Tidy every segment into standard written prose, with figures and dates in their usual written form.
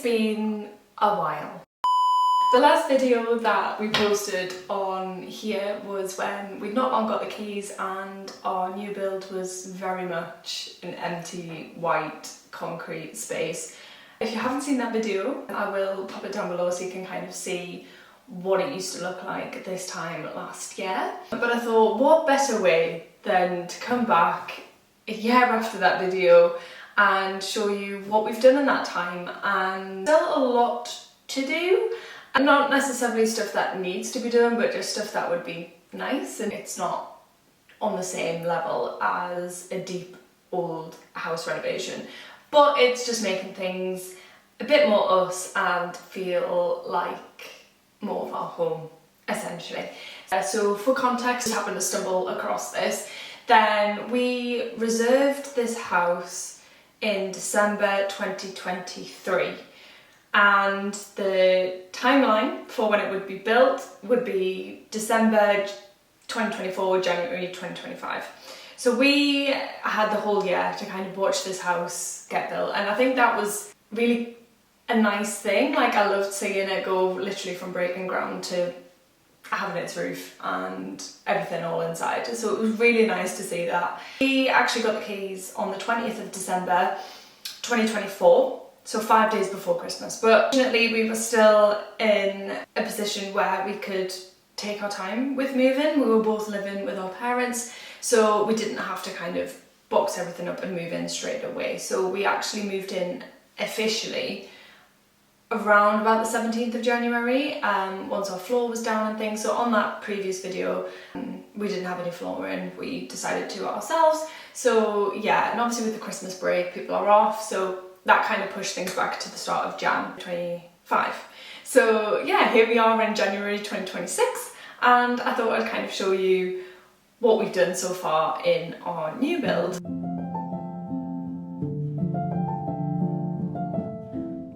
been a while. The last video that we posted on here was when we'd not long got the keys and our new build was very much an empty white concrete space. If you haven't seen that video, I will pop it down below so you can kind of see what it used to look like this time last year. But I thought, what better way than to come back a year after that video and show you what we've done in that time. And still a lot to do, and not necessarily stuff that needs to be done, but just stuff that would be nice, and it's not on the same level as a deep old house renovation, but it's just making things a bit more us and feel like more of our home, essentially. So for context, we happened to stumble across this. Then we reserved this house in December 2023, and the timeline for when it would be built would be December 2024, January 2025. So we had the whole year to kind of watch this house get built, and I think that was really a nice thing. Like, I loved seeing it go literally from breaking ground to having its roof and everything all inside. So it was really nice to see that. We actually got the keys on the 20th of December 2024, so 5 days before Christmas. But fortunately we were still in a position where we could take our time with moving. We were both living with our parents, so we didn't have to kind of box everything up and move in straight away. So we actually moved in officially around about the 17th of January, once our floor was down and things. So on that previous video, we didn't have any flooring, we decided to ourselves. So yeah, and obviously with the Christmas break, people are off, so that kind of pushed things back to the start of Jan 25. So yeah, here we are in January 2026, and I thought I'd kind of show you what we've done so far in our new build.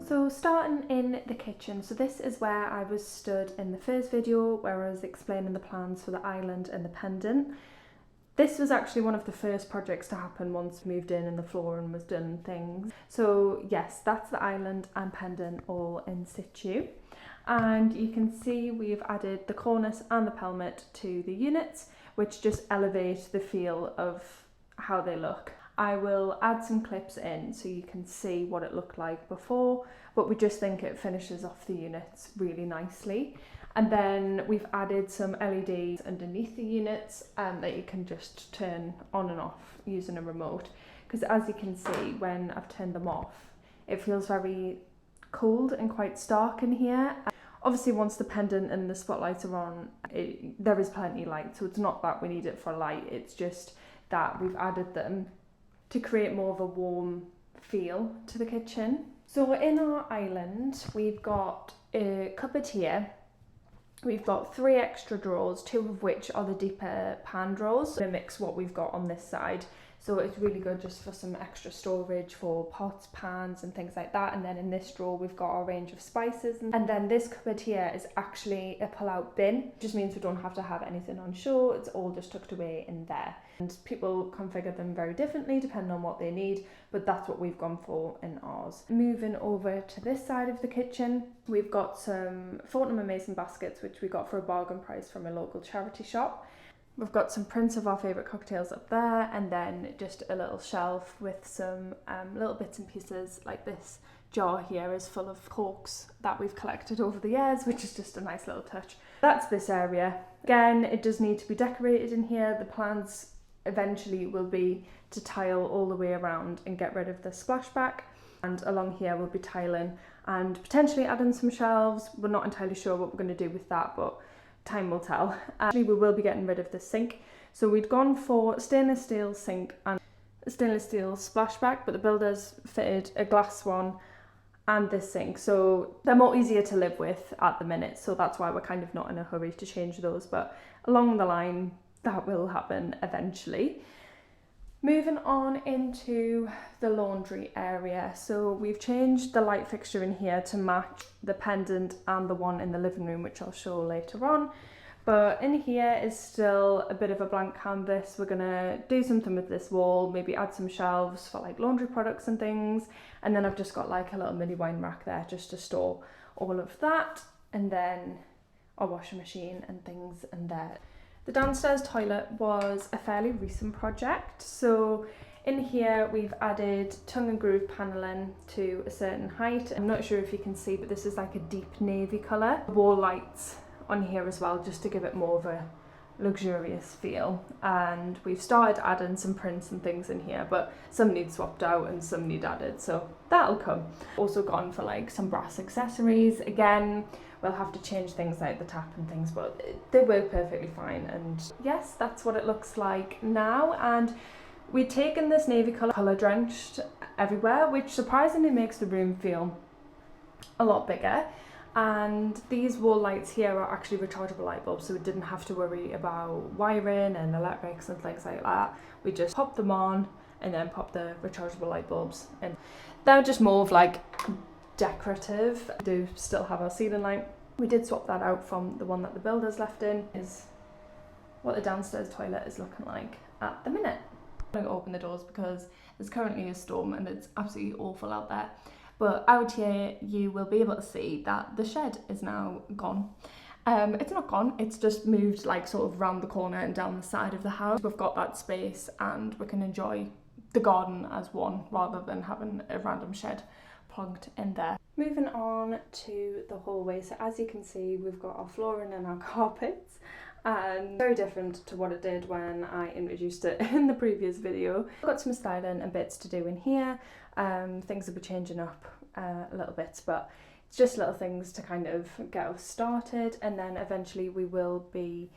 So starting in the kitchen, so this is where I was stood in the first video where I was explaining the plans for the island and the pendant. This was actually one of the first projects to happen once moved in and the flooring was done and things. So yes, that's the island and pendant all in situ. And you can see we've added the cornice and the pelmet to the units, which just elevate the feel of how they look. I will add some clips in so you can see what it looked like before, but we just think it finishes off the units really nicely. And then we've added some LEDs underneath the units that you can just turn on and off using a remote. Because as you can see, when I've turned them off, it feels very cold and quite stark in here. Obviously, once the pendant and the spotlights are on, there is plenty of light, so it's not that we need it for light, it's just that we've added them to create more of a warm feel to the kitchen. So in our island, we've got a cupboard here. We've got 3 extra drawers, 2 of which are the deeper pan drawers. Mimics what we've got on this side. So it's really good just for some extra storage for pots, pans and things like that. And then in this drawer, we've got our range of spices. And then this cupboard here is actually a pull-out bin. It just means we don't have to have anything on shore. It's all just tucked away in there. And people configure them very differently depending on what they need, but that's what we've gone for in ours. Moving over to this side of the kitchen, we've got some Fortnum & Mason baskets, which we got for a bargain price from a local charity shop. We've got some prints of our favourite cocktails up there, and then just a little shelf with some little bits and pieces. Like this jar here is full of corks that we've collected over the years, which is just a nice little touch. That's this area. Again, it does need to be decorated in here. The plans eventually will be to tile all the way around and get rid of the splashback. And along here we'll be tiling and potentially adding some shelves. We're not entirely sure what we're going to do with that, but time will tell. Actually, we will be getting rid of the sink. So we'd gone for stainless steel sink and a stainless steel splashback, but the builders fitted a glass one and this sink. So they're more easier to live with at the minute. So that's why we're kind of not in a hurry to change those. But along the line, that will happen eventually. Moving on into the laundry area. So we've changed the light fixture in here to match the pendant and the one in the living room, which I'll show later on. But in here is still a bit of a blank canvas. We're gonna do something with this wall, maybe add some shelves for like laundry products and things. And then I've just got like a little mini wine rack there just to store all of that. And then our washing machine and things in there. The downstairs toilet was a fairly recent project. So in here we've added tongue and groove panelling to a certain height. I'm not sure if you can see, but this is like a deep navy colour. Wall lights on here as well, just to give it more of a luxurious feel. And we've started adding some prints and things in here, but some need swapped out and some need added, so that'll come. Also gone for like some brass accessories. Again, we'll have to change things like the tap and things, but they work perfectly fine. And yes, that's what it looks like now. And we've taken this navy colour drenched everywhere, which surprisingly makes the room feel a lot bigger. And these wall lights here are actually rechargeable light bulbs, so we didn't have to worry about wiring and electrics and things like that. We just pop them on and then pop the rechargeable light bulbs in. They're just more of like decorative. We do still have our ceiling light. We did swap that out from the one that the builders left in. Is what the downstairs toilet is looking like at the minute. I'm going to open the doors because there's currently a storm and it's absolutely awful out there. But out here you will be able to see that the shed is now gone. It's not gone, it's just moved like sort of round the corner and down the side of the house. We've got that space and we can enjoy the garden as one rather than having a random shed plugged in there. Moving on to the hallway, so as you can see we've got our flooring and our carpets, and very different to what it did when I introduced it in the previous video. I've got some styling and bits to do in here. Things will be changing up a little bit, but it's just little things to kind of get us started, and then eventually we will be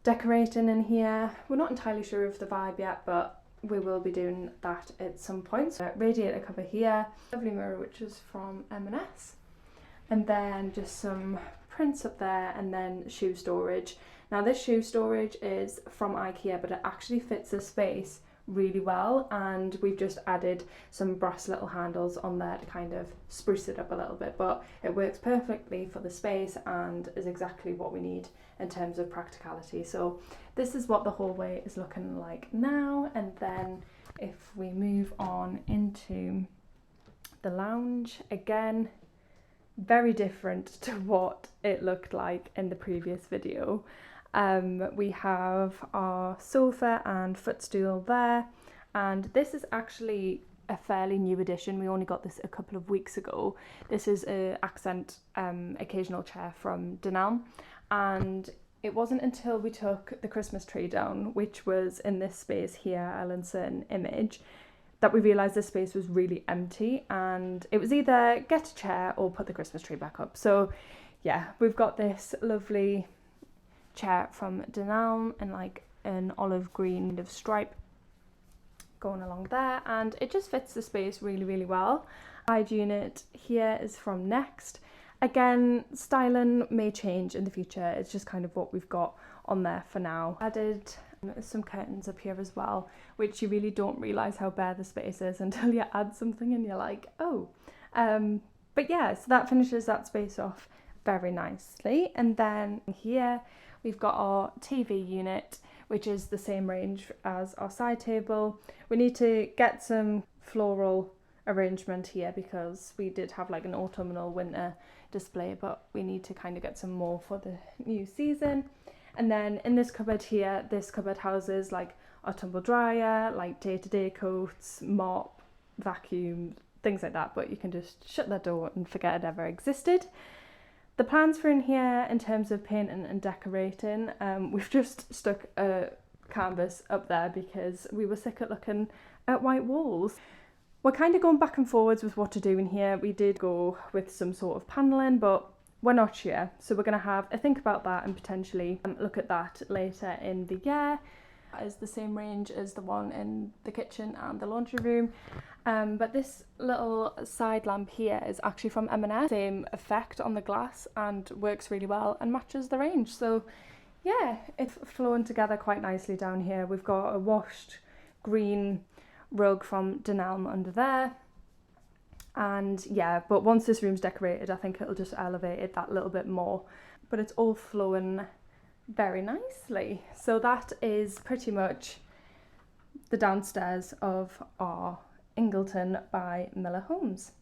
decorating in here. We're not entirely sure of the vibe yet, but we will be doing that at some point. So radiator cover here, lovely mirror which is from M&S, and then just some prints up there, and then shoe storage. Now this shoe storage is from IKEA, but it actually fits the space really well, and we've just added some brass little handles on there to kind of spruce it up a little bit, but it works perfectly for the space and is exactly what we need in terms of practicality. So this is what the hallway is looking like now, and then if we move on into the lounge, again very different to what it looked like in the previous video. We have our sofa and footstool there, and this is actually a fairly new addition. We only got this a couple of weeks ago. This is an accent occasional chair from Dunelm, and it wasn't until we took the Christmas tree down, which was in this space here, I'll insert an image, that we realised this space was really empty, and it was either get a chair or put the Christmas tree back up. So yeah, we've got this lovely chair from Dunelm and like an olive green kind of stripe going along there, and it just fits the space really well. Side unit here is from Next. Again, styling may change in the future, it's just kind of what we've got on there for now. Added some curtains up here as well, which you really don't realise how bare the space is until you add something and you're like, oh. But yeah, so that finishes that space off very nicely. And then here we've got our TV unit, which is the same range as our side table. We need to get some floral arrangement here because we did have like an autumnal winter display, but we need to kind of get some more for the new season. And then in this cupboard here, this cupboard houses like our tumble dryer, like day-to-day coats, mop, vacuum, things like that, but you can just shut that door and forget it ever existed. The plans for in here in terms of painting and decorating, we've just stuck a canvas up there because we were sick of looking at white walls. We're kind of going back and forwards with what to do in here. We did go with some sort of panelling, but we're not sure. So we're going to have a think about that and potentially look at that later in the year. That is the same range as the one in the kitchen and the laundry room. But this little side lamp here is actually from M&S. Same effect on the glass and works really well and matches the range. So yeah, it's flowing together quite nicely down here. We've got a washed green rug from Dunelm under there. And yeah, but once this room's decorated, I think it'll just elevate it that little bit more. But it's all flowing very nicely. So that is pretty much the downstairs of our Ingleton by Miller Homes.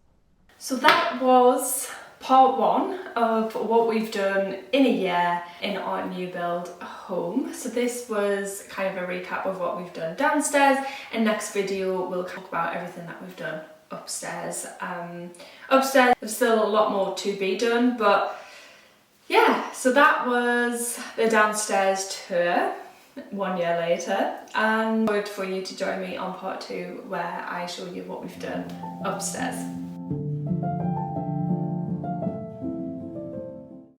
So that was part one of what we've done in a year in our new build home. So this was kind of a recap of what we've done downstairs, and next video we'll talk about everything that we've done upstairs. Upstairs there's still a lot more to be done, but yeah, so that was the downstairs tour 1 year later, and I would for you to join me on part two where I show you what we've done upstairs.